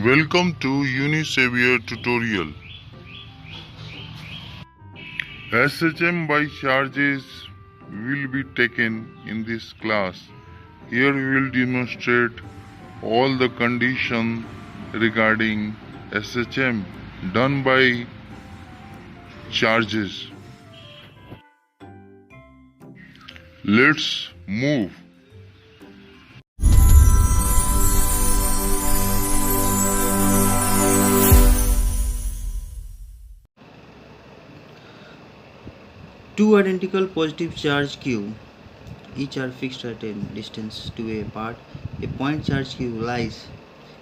Welcome to Unisavior tutorial. SHM by charges will be taken in this class. Here we will demonstrate all the conditions regarding SHM done by charges. Let's move. Two identical positive charge Q, each are fixed at a distance 2a apart. A point charge Q lies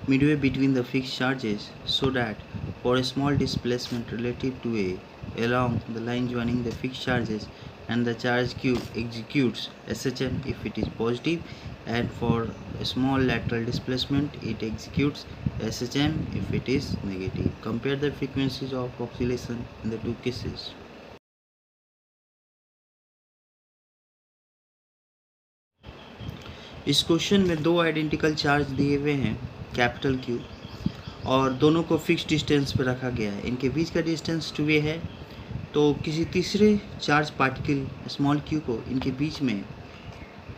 midway between the fixed charges, so that for a small displacement relative to A along the line joining the fixed charges, and the charge Q executes SHM if it is positive, and for a small lateral displacement it executes SHM if it is negative. Compare the frequencies of oscillation in the two cases. इस question में दो identical charge दिए हुए हैं capital Q, और दोनों को fix distance पर रखा गया है. इनके बीच का डिस्टेंस 2a है. तो किसी तीसरे चार्ज पार्टिकल स्मॉल q को इनके बीच में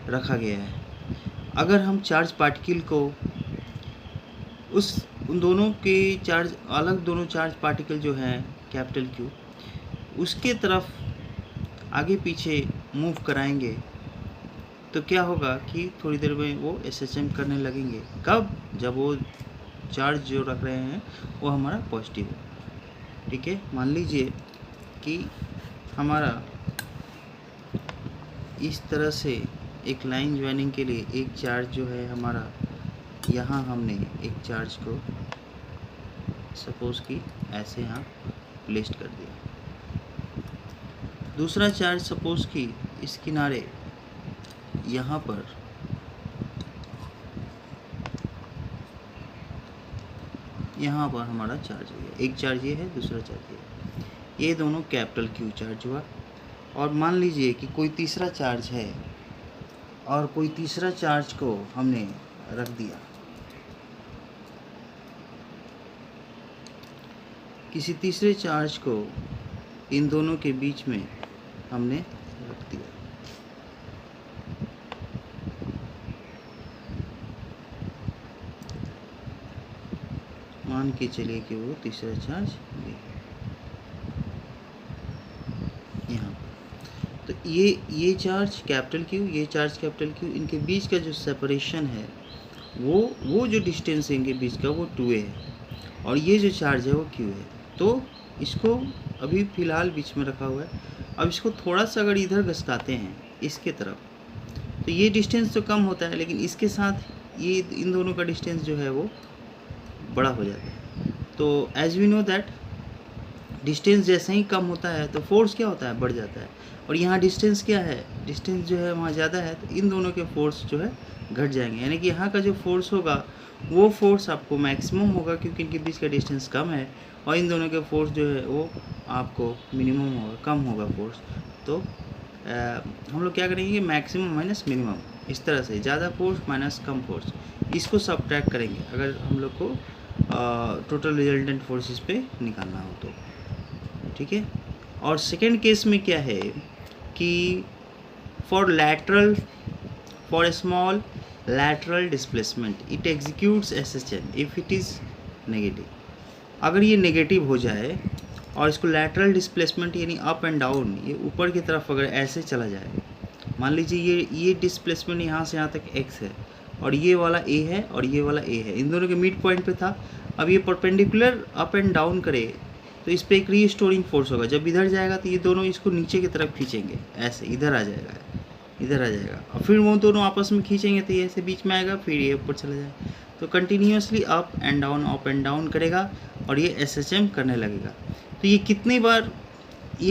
रखा गया है. अगर हम चार्ज पार्टिकल को उन दोनों के चार्ज दोनों चार्ज पार्टिकल जो हैं कैपिटल Q उसके तरफ आगे पीछे मूव कराएंगे तो क्या होगा कि थोड़ी देर में वो SHM करने लगेंगे. कब? जब वो चार्ज जो रख रहे हैं वो हमारा पॉजिटिव हो. ठीक है, मान लीजिए कि हमारा इस तरह से एक लाइन ज्वाइनिंग के लिए एक चार्ज जो है हमारा, यहाँ हमने एक चार्ज को सपोज कि ऐसे यहाँ प्लेस्ड कर दिया. दूसरा चार्ज सपोज कि इस किनारे यहाँ पर हमारा चार्ज हो गया. एक चार्ज ये है, दूसरा चार्ज ये है. ये दोनों कैपिटल Q चार्ज हुआ. और मान लीजिए कि कोई तीसरा चार्ज है और कोई तीसरा चार्ज को हमने रख दिया. किसी तीसरे चार्ज को इन दोनों के बीच में हमने रख दिया. मान के चलिए कि वो तीसरा चार्ज यहाँ. तो ये चार्ज कैपिटल Q, ये चार्ज कैपिटल Q, इनके बीच का जो सेपरेशन है वो जो डिस्टेंस है इनके बीच का वो 2a है, और ये जो चार्ज है वो Q है. तो इसको अभी फ़िलहाल बीच में रखा हुआ है. अब इसको थोड़ा सा अगर इधर घसकाते हैं इसके तरफ तो ये डिस्टेंस तो कम होता है, लेकिन इसके साथ ये इन दोनों का डिस्टेंस जो है वो बड़ा हो जाता है. तो as we know that distance जैसे ही कम होता है तो फोर्स क्या होता है, बढ़ जाता है. और यहाँ डिस्टेंस क्या है, डिस्टेंस जो है वहाँ ज़्यादा है, तो इन दोनों के फोर्स जो है घट जाएंगे. यानी कि यहाँ का जो फोर्स होगा वो फोर्स आपको मैक्सिमम होगा क्योंकि इनके बीच का डिस्टेंस कम है, और इन दोनों के फोर्स जो है वो आपको मिनिमम होगा, कम होगा फोर्स. तो हम लोग क्या करेंगे, मैक्सिमम माइनस मिनिमम, इस तरह से ज़्यादा फोर्स माइनस कम फोर्स, इसको सब्ट्रैक्ट करेंगे अगर हम लोग को टोटल रिजल्टेंट फोर्सेस पे निकालना हो तो. ठीक है. और सेकेंड केस में क्या है कि for small lateral displacement it executes SHM if it is negative. अगर ये नेगेटिव हो जाए और इसको lateral displacement यानी अप एंड डाउन, ये ऊपर की तरफ अगर ऐसे चला जाए, मान लीजिए ये डिस्प्लेसमेंट यहाँ से यहाँ तक x है और ये वाला a है और ये वाला a है, इन दोनों के मिड पॉइंट पे था. अब ये परपेंडिकुलर अप एंड डाउन करे तो इस पर एक रीस्टोरिंग फोर्स होगा. जब इधर जाएगा तो ये दोनों इसको नीचे की तरफ खींचेंगे, ऐसे इधर आ जाएगा, इधर आ जाएगा, और फिर वो दोनों आपस में खींचेंगे तो ये ऐसे बीच में आएगा, फिर ये ऊपर चला जाएगा. तो कंटिन्यूसली अप एंड डाउन करेगा और ये SHM करने लगेगा. तो ये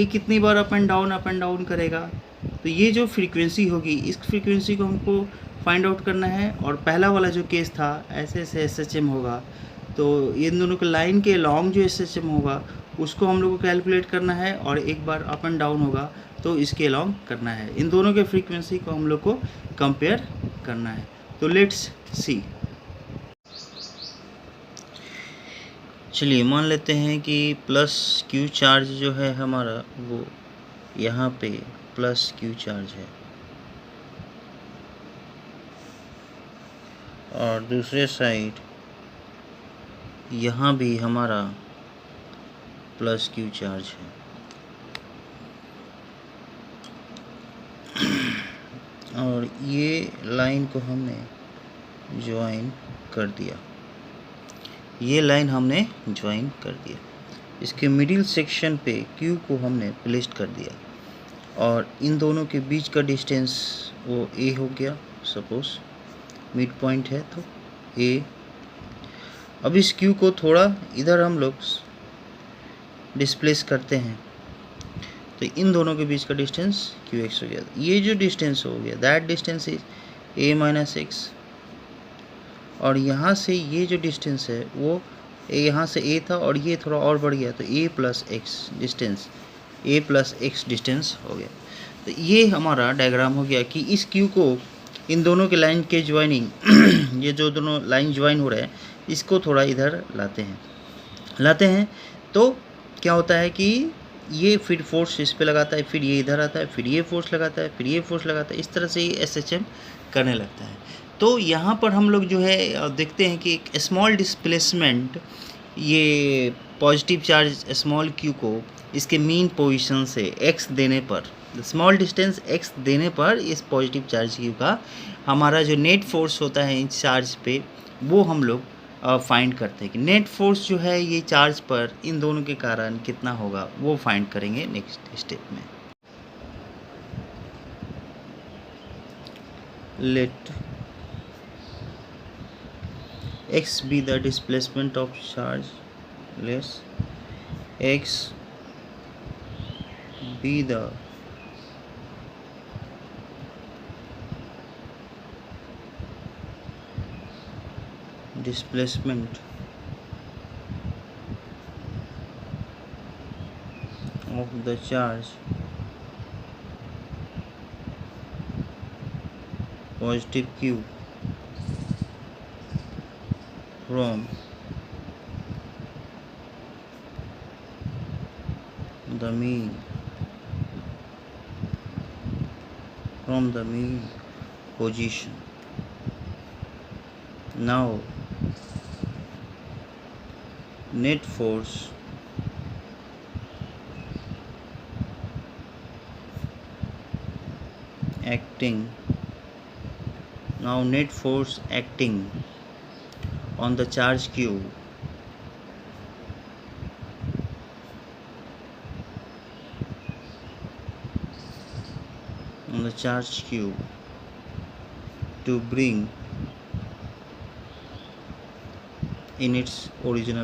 कितनी बार अप एंड डाउन करेगा, तो ये जो फ्रीक्वेंसी होगी इस फ्रीक्वेंसी को हमको फाइंड आउट करना है. और पहला वाला जो केस था ऐसे SHM होगा, तो इन दोनों के लाइन के लॉन्ग जो SHM होगा उसको हम लोग को कैलकुलेट करना है, और एक बार अप एंड डाउन होगा तो इसके अलॉन्ग करना है. इन दोनों के फ्रीक्वेंसी को हम लोग को कंपेयर करना है. तो लेट्स सी. चलिए मान लेते हैं कि प्लस क्यू चार्ज जो है हमारा वो यहाँ पे प्लस क्यू चार्ज है और दूसरे साइड यहाँ भी हमारा प्लस क्यू चार्ज है। और ये लाइन को हमने ज्वाइन कर दिया, ये लाइन हमने ज्वाइन कर दिया। इसके मिडिल सेक्शन पे Q को हमने प्लेस कर दिया और इन दोनों के बीच का डिस्टेंस वो A हो गया, सपोज मिड पॉइंट है तो A। अब इस Q को थोड़ा इधर हम लोग डिस्प्लेस करते हैं तो इन दोनों के बीच का डिस्टेंस QX हो गया। ये जो डिस्टेंस हो गया that distance is A minus x, और यहाँ से ये जो डिस्टेंस है वो यहाँ से A था और ये थोड़ा और बढ़ गया तो A plus x distance, A plus x distance हो गया। तो ये हमारा डायग्राम हो गया कि इस Q को इन दोनों के लाइन के ज्वाइनिंग ये जो दोनों लाइन ज्वाइन हो रहे हैं इसको थोड़ा इधर लाते हैं तो क्या होता है कि ये फिर फोर्स इस पे लगाता है, फिर ये इधर आता है, फिर ये फोर्स लगाता है, फिर ये फोर्स लगाता है, इस तरह से ये SHM करने लगता है। तो यहाँ पर हम लोग जो है देखते हैं कि एक स्मॉल डिस्प्लेसमेंट ये पॉजिटिव चार्ज स्मॉल q को इसके मीन पोजीशन से x देने पर, स्मॉल डिस्टेंस x देने पर इस पॉजिटिव चार्ज q का हमारा जो नेट फोर्स होता है इन चार्ज पे वो हम लोग फाइंड करते हैं कि नेट फोर्स जो है ये चार्ज पर इन दोनों के कारण कितना होगा वो फाइंड करेंगे नेक्स्ट स्टेप में। Let x be the displacement of charge, let x be the displacement of the charge positive q from the mean position. Now net force acting on the charge q to bring in its original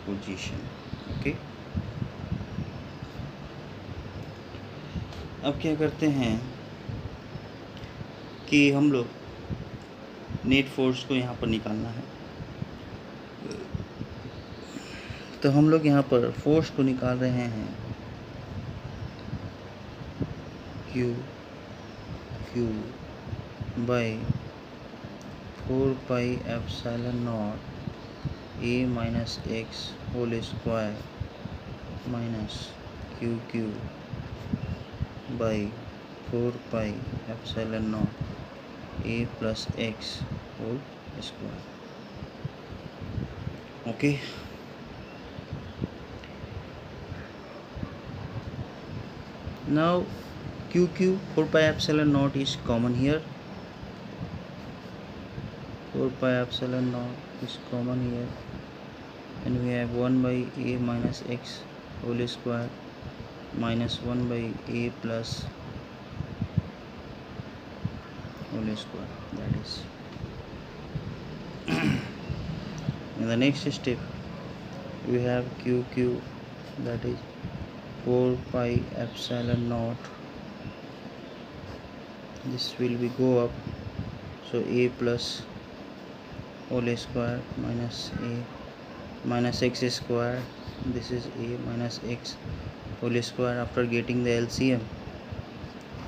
position, okay. अब क्या करते हैं कि हम लोग net force को यहाँ पर निकालना है, तो हम लोग यहाँ पर फोर्स को निकाल रहे हैं Q by 4 pi epsilon not A minus x whole square minus QQ by 4 pi epsilon not A plus x whole square. Okay, now QQ 4 pi epsilon naught is common here, 4 pi epsilon naught is common here, and we have 1 by A minus x whole square minus 1 by A plus whole square, that is in the next step we have QQ, that is 4 pi epsilon naught this will be go up, so a plus whole square minus a minus x square, this is a minus x whole square. After getting the LCM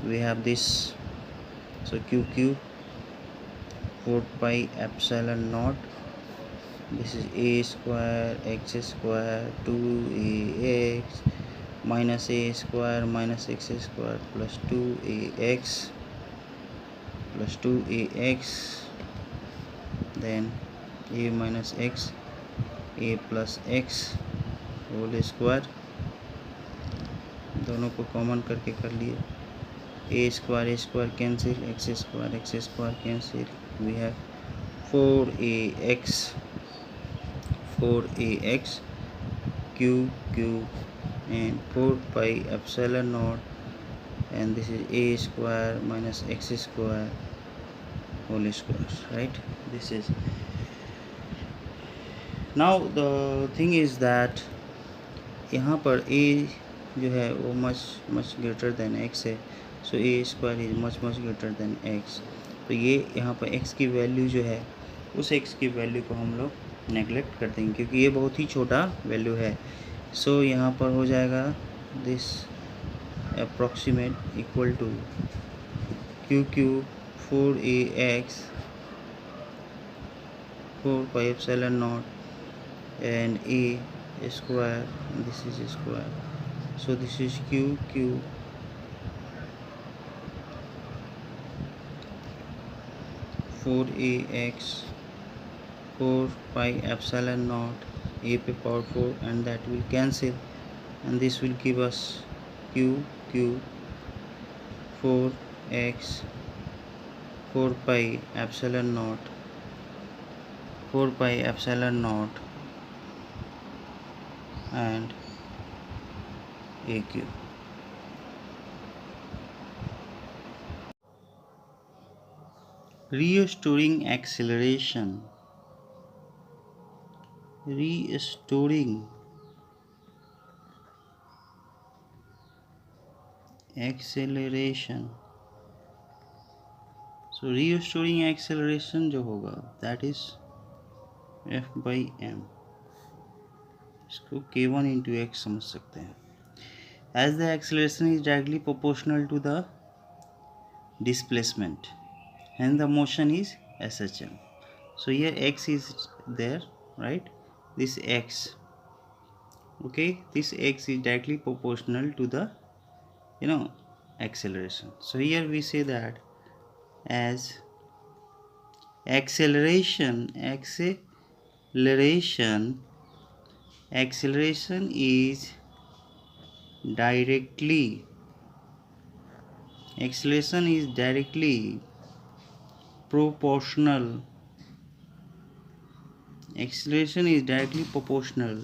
we have this, so q 4 pi epsilon naught, this is a square x square 2ax minus a square minus x square plus 2ax plus 2ax, then a minus x, a plus x whole square, दोनों को common करके कर लिए, A square cancel, X square cancel, we have 4ax q and 4 pi epsilon naught, and this is a square minus x square whole square, right? This is, now the thing is that यहाँ पर a जो है वो much greater than x है, so A square is much greater than x, तो ये यहाँ पर x की वैल्यू जो है उस x की वैल्यू को हम लोग नेगलेक्ट कर देंगे क्योंकि ये बहुत ही छोटा वैल्यू है। सो यहाँ पर हो जाएगा this approximate equal to q 4ax 4 pi epsilon naught and a square, this is square, so this is q 4ax 4 pi epsilon naught a पे power 4 and that will cancel, and this will give us q 4x 4 pi epsilon naught 4 pi epsilon naught and aq. Restoring acceleration, so restoring acceleration जो होगा that is f by m, इसको k1 into x समझ सकते हैं, as the acceleration is directly proportional to the displacement, hence the motion is SHM. So here x is there, right? This x, okay, this x is directly proportional to the acceleration. So here we say that as acceleration is directly proportional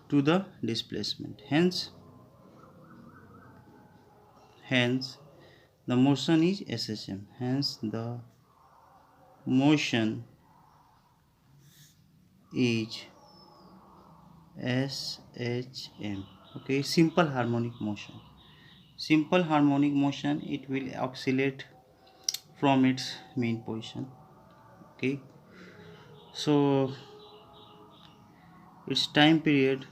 to the displacement, hence the motion is SHM, hence the motion is SHM. Okay, simple harmonic motion, it will oscillate from its mean position. Okay, so its time period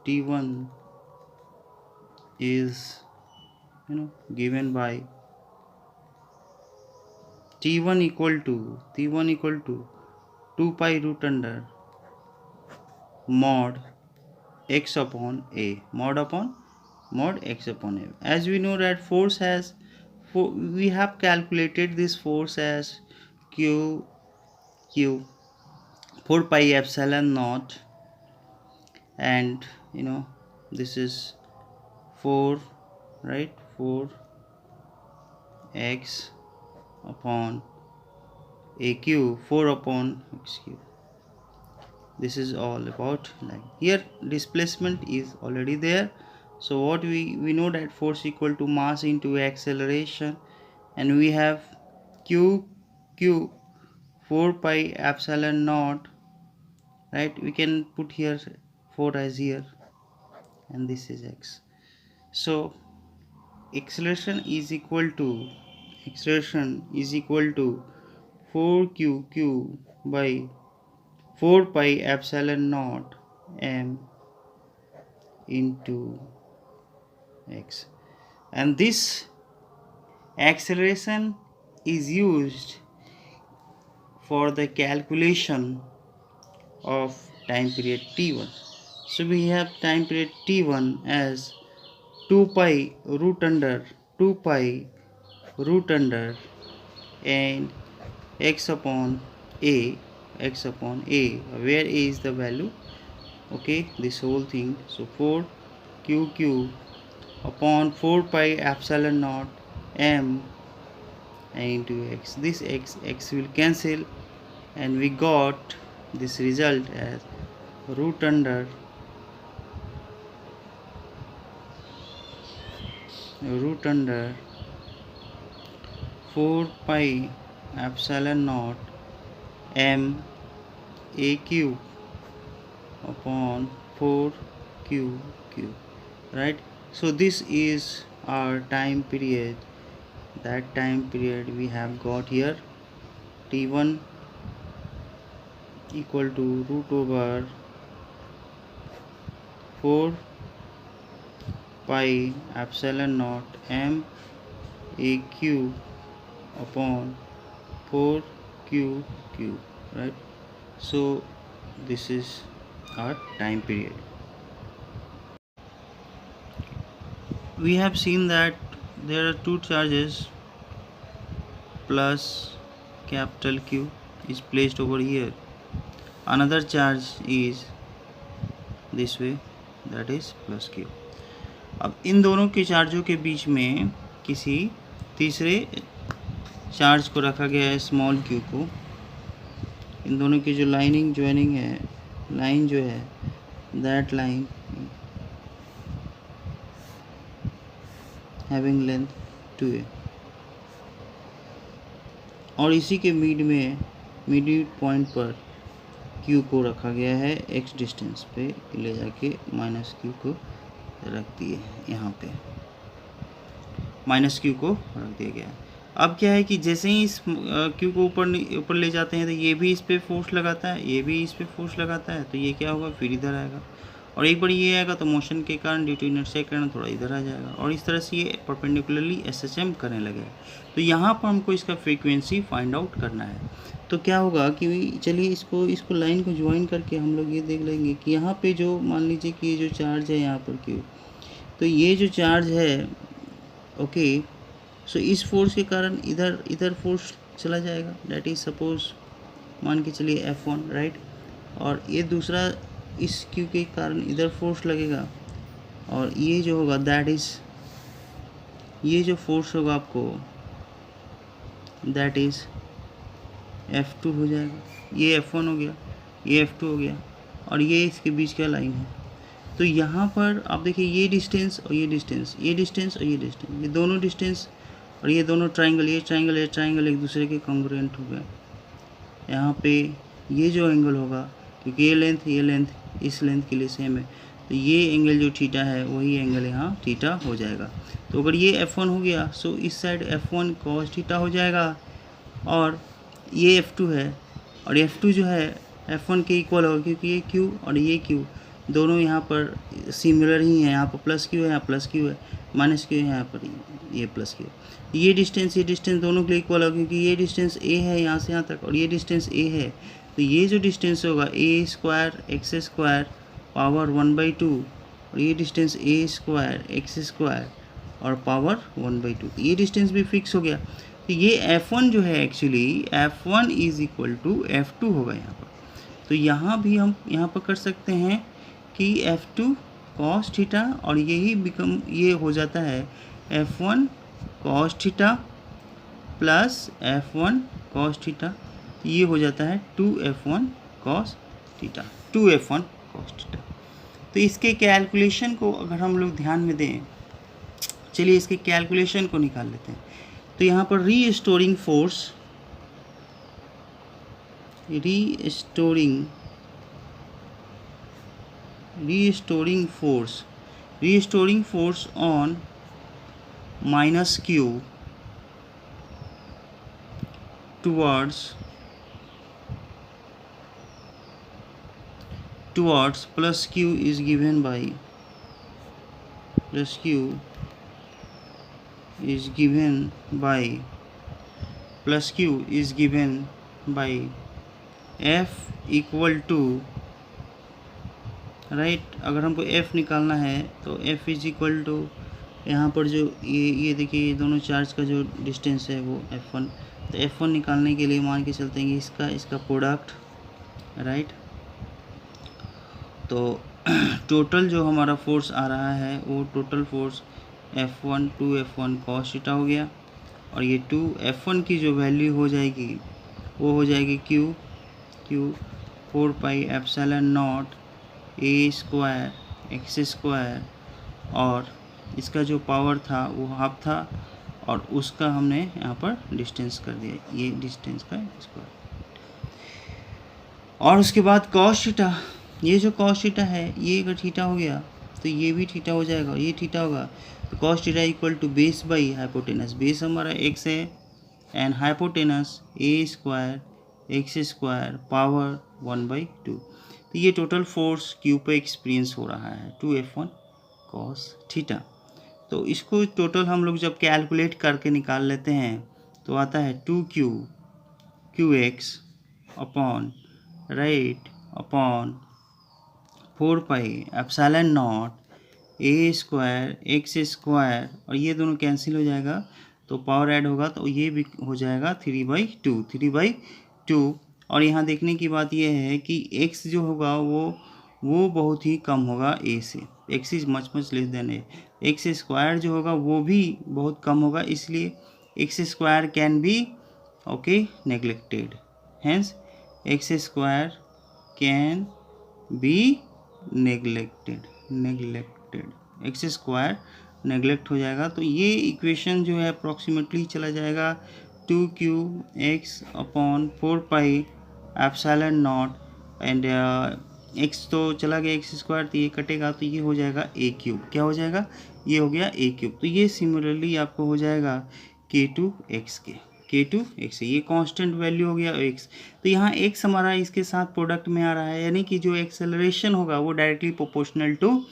t1 is given by t1 equal to 2 pi root under mod x upon a, mod x upon a. As we know that force has we have calculated this force as q 4 pi epsilon naught, and this is 4, right, 4x upon aq, 4 upon x cube. This is all about, like, here displacement is already there, So what we know that force equal to mass into acceleration, and we have q 4 pi epsilon naught, right? We can put here 4 as here, and this is x. So acceleration is equal to 4q by 4 pi epsilon naught m into x, and this acceleration is used for the calculation of time period t1. So we have time period t1 as 2 pi root under and x upon a, where a is the value, okay, this whole thing. So 4q upon 4 pi epsilon naught m into x. This x will cancel, and we got this result as root under 4 pi epsilon naught m a cube upon 4q, right? So this is our time period. That time period we have got here, t1 equal to root over 4 pi epsilon naught m a cube upon 4q cube, right? So this is our time period. We have seen that there are two charges, plus capital Q is placed over here, another charge is this way, that is plus Q. अब इन दोनों के चार्जों के बीच में किसी तीसरे charge को रखा गया है, स्मॉल q को. इन दोनों की जो लाइनिंग ज्वाइनिंग है, लाइन जो है, that line having length 2a, और इसी के मिड पॉइंट पर q को रखा गया है, x डिस्टेंस पे ले जाके माइनस q को रख दिए, यहाँ पे माइनस q को रख दिया गया है. अब क्या है कि जैसे ही इस q को ऊपर ले जाते हैं तो ये भी इस पे फोर्स लगाता है, ये भी इस पे फोर्स लगाता है, तो ये क्या होगा, फिर इधर आएगा, और एक बार ये आएगा तो मोशन के कारण ड्यू टू इनर्शिया के कारण थोड़ा इधर आ जाएगा, और इस तरह से ये परपेंडिकुलरली SHM करने लगेगा. तो यहाँ पर हमको इसका फ्रीक्वेंसी फाइंड आउट करना है. तो क्या होगा कि चलिए इसको लाइन को ज्वाइन करके हम लोग ये देख लेंगे कि यहाँ पे जो मान लीजिए कि ये जो चार्ज है यहाँ पर Q, तो ये जो चार्ज है, ओके, सो इस फोर्स के कारण इधर फोर्स चला जाएगा, डेट इज सपोज मान के चलिए F1, राइट, और ये दूसरा इस Q के कारण इधर फोर्स लगेगा, और ये जो होगा दैट इज, ये जो फोर्स होगा आपको दैट इज F2 हो जाएगा. ये F1 हो गया, ये F2 हो गया, और ये इसके बीच का लाइन है. तो यहाँ पर आप देखिए ये डिस्टेंस और ये डिस्टेंस, ये डिस्टेंस और ये डिस्टेंस, ये दोनों डिस्टेंस और ये दोनों ट्राइंगल, ये ट्राइंगल एक दूसरे के कॉन्ग्रुएंट हो गए. यहाँ पे ये जो एंगल होगा, क्योंकि ये लेंथ इस लेंथ के लिए सेम है, तो ये एंगल जो थीटा है वही एंगल यहाँ थीटा हो जाएगा. तो अगर ये F1 हो गया, सो इस साइड F1 cos थीटा हो जाएगा, और ये F2 है, और F2 जो है F1 के इक्वल होगा, क्योंकि ये Q और ये Q दोनों यहाँ पर सिमिलर ही हैं. यहाँ पर प्लस Q है, यहाँ प्लस Q है, माइनस Q है, यहाँ पर ये प्लस Q है. ये डिस्टेंस दोनों के लिए इक्वल होगा, क्योंकि ये डिस्टेंस a है यहाँ से यहाँ तक, और ये डिस्टेंस a है. तो ये जो डिस्टेंस होगा a² x² पावर 1/2, और ये डिस्टेंस a² x² और पावर 1/2, ये डिस्टेंस भी फिक्स हो गया. तो ये F1 जो है, actually F1 is equal to F2 होगा यहाँ पर. तो यहाँ भी हम यहाँ पर कर सकते हैं कि F2 cos थीटा, और ये हो जाता है F1 cos theta plus F1 cos theta, ये हो जाता है 2F1 cos theta, 2F1 cos theta. तो इसके कैलकुलेशन को अगर हम लोग ध्यान में दें, चलिए इसके कैलकुलेशन को निकाल लेते हैं। तो यहाँ पर restoring force on minus Q towards plus q is given by plus q is given by f equal to, right. अगर हमको f निकालना है तो f इज इक्वल टू, यहाँ पर जो ये देखिए ये दोनों चार्ज का जो डिस्टेंस है वो f1। तो f1 निकालने के लिए मान के चलते हैं इसका प्रोडक्ट, राइट। तो टोटल जो हमारा फोर्स आ रहा है वो total force F1 2F1 cos theta हो गया, और ये 2F1 की जो वैल्यू हो जाएगी वो हो जाएगी Q 4 pi epsilon not a square x square, और इसका जो पावर था वो हाफ था, और उसका हमने यहाँ पर डिस्टेंस कर दिया, ये डिस्टेंस का स्क्वायर। और उसके बाद cos थीटा, ये जो cos थीटा है ये अगर थीटा हो गया तो ये भी थीटा हो जाएगा, ये थीटा होगा। तो cos theta equal to base by hypotenuse, base हमारा x है and hypotenuse a square x square power 1/2। तो ये टोटल फोर्स Q पे एक्सपीरियंस हो रहा है 2F1 cos थीटा। तो इसको टोटल हम लोग जब कैलकुलेट करके निकाल लेते हैं तो आता है 2qx upon, right, upon 4 pi epsilon not a square x square, और ये दोनों कैंसिल हो जाएगा तो पावर ऐड होगा तो ये भी हो जाएगा 3/2। और यहाँ देखने की बात ये है कि x जो होगा वो बहुत ही कम होगा a से, x is much less than a। x square जो होगा वो भी बहुत कम होगा, इसलिए x square can be neglected, hence x square can be neglected, x square neglect हो जाएगा। तो ये इक्वेशन जो है अप्रॉक्सीमेटली चला जाएगा 2qx upon 4 pi epsilon not, and x तो चला गया x स्क्वायर, तो ये कटेगा तो ये हो जाएगा a क्यूब। क्या हो जाएगा? ये हो गया a क्यूब। तो ये सिमिलरली आपको हो जाएगा k2x ये कांस्टेंट वैल्यू हो गया x। तो यहाँ x हमारा इसके साथ प्रोडक्ट में आ रहा है, यानी कि जो एक्सेलरेशन होगा वो डायरेक्टली प्रोपोर्शनल टू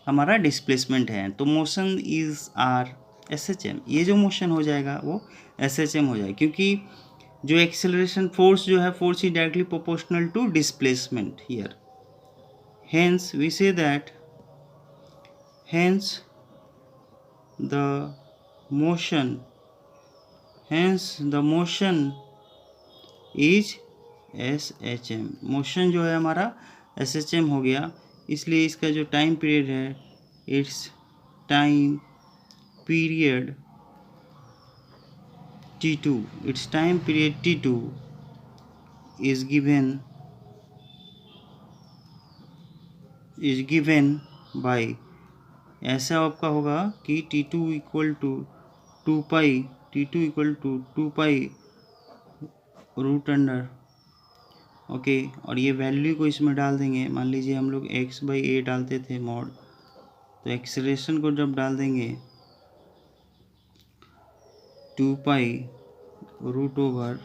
हमारा डिस्प्लेसमेंट है। तो मोशन इज आर SHM, ये जो मोशन हो जाएगा वो SHM हो जाएगा, क्योंकि जो एक्सेलरेशन फोर्स जो है force is directly proportional to displacement here. Hence we say that the motion is SHM। Motion जो है हमारा SHM हो गया, इसलिए इसका जो टाइम पीरियड है it's time period T2 is given by, ऐसा आपका होगा कि T2 equal to 2 pi root under, okay. और ये वैल्यू को इसमें डाल देंगे, मान लीजिए हम लोग x/a डालते थे मॉड, तो एक्सेलरेशन को जब डाल देंगे 2 पाई रूट ओवर,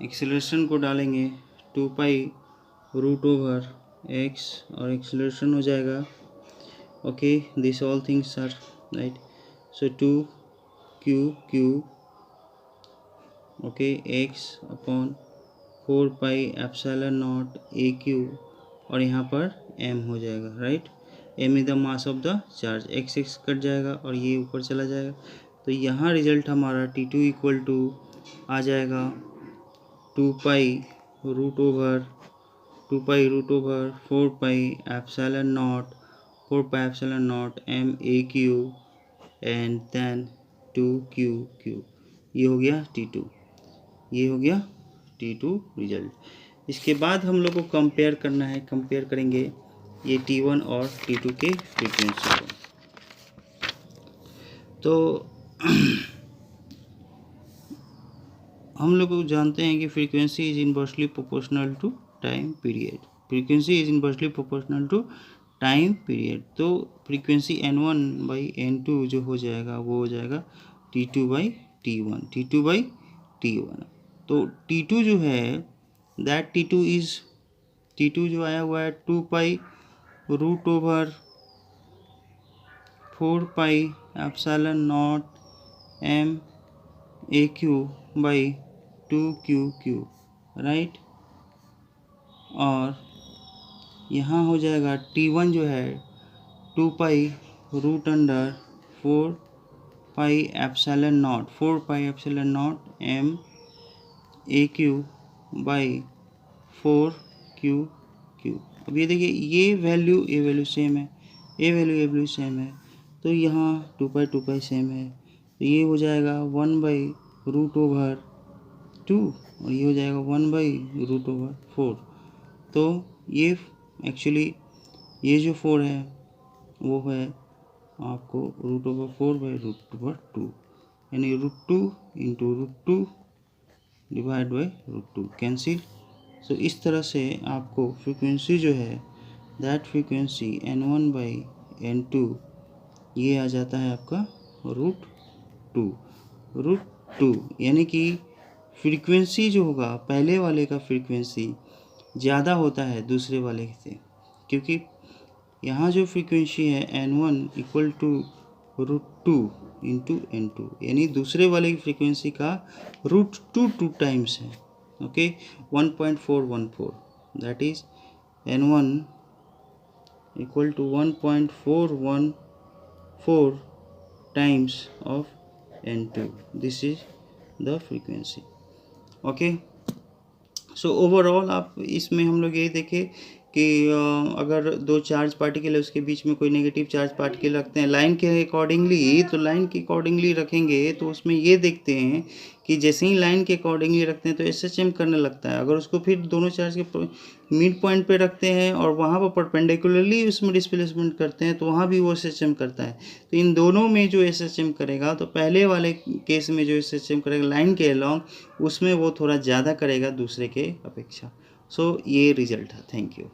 एक्सेलरेशन को डालेंगे 2 पाई रूट ओवर x, और एक्सेलरेशन हो जाएगा, okay, this all things are right. So 2q okay x upon 4 pi epsilon not a cube, और यहाँ पर m हो जाएगा, right. m is the mass of the charge, x cut जाएगा और ये ऊपर चला जाएगा। तो यहाँ रिजल्ट हमारा T2 इक्वल टू आ जाएगा 2 पाई root over 4 pi epsilon not m a cube and then 2q। ये हो गया T2 रिजल्ट। इसके बाद हम लोग को कंपेयर करना है, कंपेयर करेंगे ये T1 और T2 के फ्रीक्वेंसी को। तो हम लोग जानते हैं कि frequency is inversely proportional to time period. Frequency is inversely proportional to time period. तो फ्रीक्वेंसी N1/N2 जो हो जाएगा वो हो जाएगा T2/T1, T2/T1। तो T2 जो है दैट T2 जो आया हुआ है 2 root over 4 M AQ/2QQ, right. और यहाँ हो जाएगा T1 जो है 2 रूट अंडर 4 M AQ/4QQ। अब ये देखिए ये वैल्यू सेम है, ये वैल्यू सेम है, तो यहाँ 2 सेम है, तो ये हो जाएगा 1/√2 और ये हो जाएगा 1/√4। तो ये एक्चुअली ये जो 4 है वो है आपको √4/√2, यानी √2 इंटू √2 डिवाइड बाई √2 कैंसिल। सो इस तरह से आपको फ्रीक्वेंसी जो है दैट फ्रीक्वेंसी N1/N2 ये आ जाता है आपका √2, यानी कि फ्रीक्वेंसी जो होगा पहले वाले का फ्रीक्वेंसी ज़्यादा होता है दूसरे वाले से, क्योंकि यहाँ जो फ्रीक्वेंसी है N1 equal to √2 into N2, यानी दूसरे वाले की फ्रीक्वेंसी का √2 टाइम्स है। Okay 1.414, that is N1 equal to 1.414 times of N2. This is the frequency. Okay. So overall आप इसमें हम लोग ये देखें कि अगर दो चार्ज पार्टिकल है उसके बीच में कोई नेगेटिव चार्ज पार्टिकल रखते हैं लाइन के अकॉर्डिंगली, तो लाइन के अकॉर्डिंगली रखेंगे तो उसमें ये देखते हैं कि जैसे ही लाइन के अकॉर्डिंगली रखते हैं तो SHM करने लगता है। अगर उसको फिर दोनों चार्ज के मिड पॉइंट पे रखते हैं और वहाँ पर परपेंडिकुलरली उसमें डिस्प्लेसमेंट करते हैं तो वहाँ भी वो SHM करता है। तो इन दोनों में जो SHM करेगा, तो पहले वाले केस में जो SHM करेगा लाइन के अलॉन्ग, उसमें वो थोड़ा ज़्यादा करेगा दूसरे के अपेक्षा। सो ये रिजल्ट है। Thank you.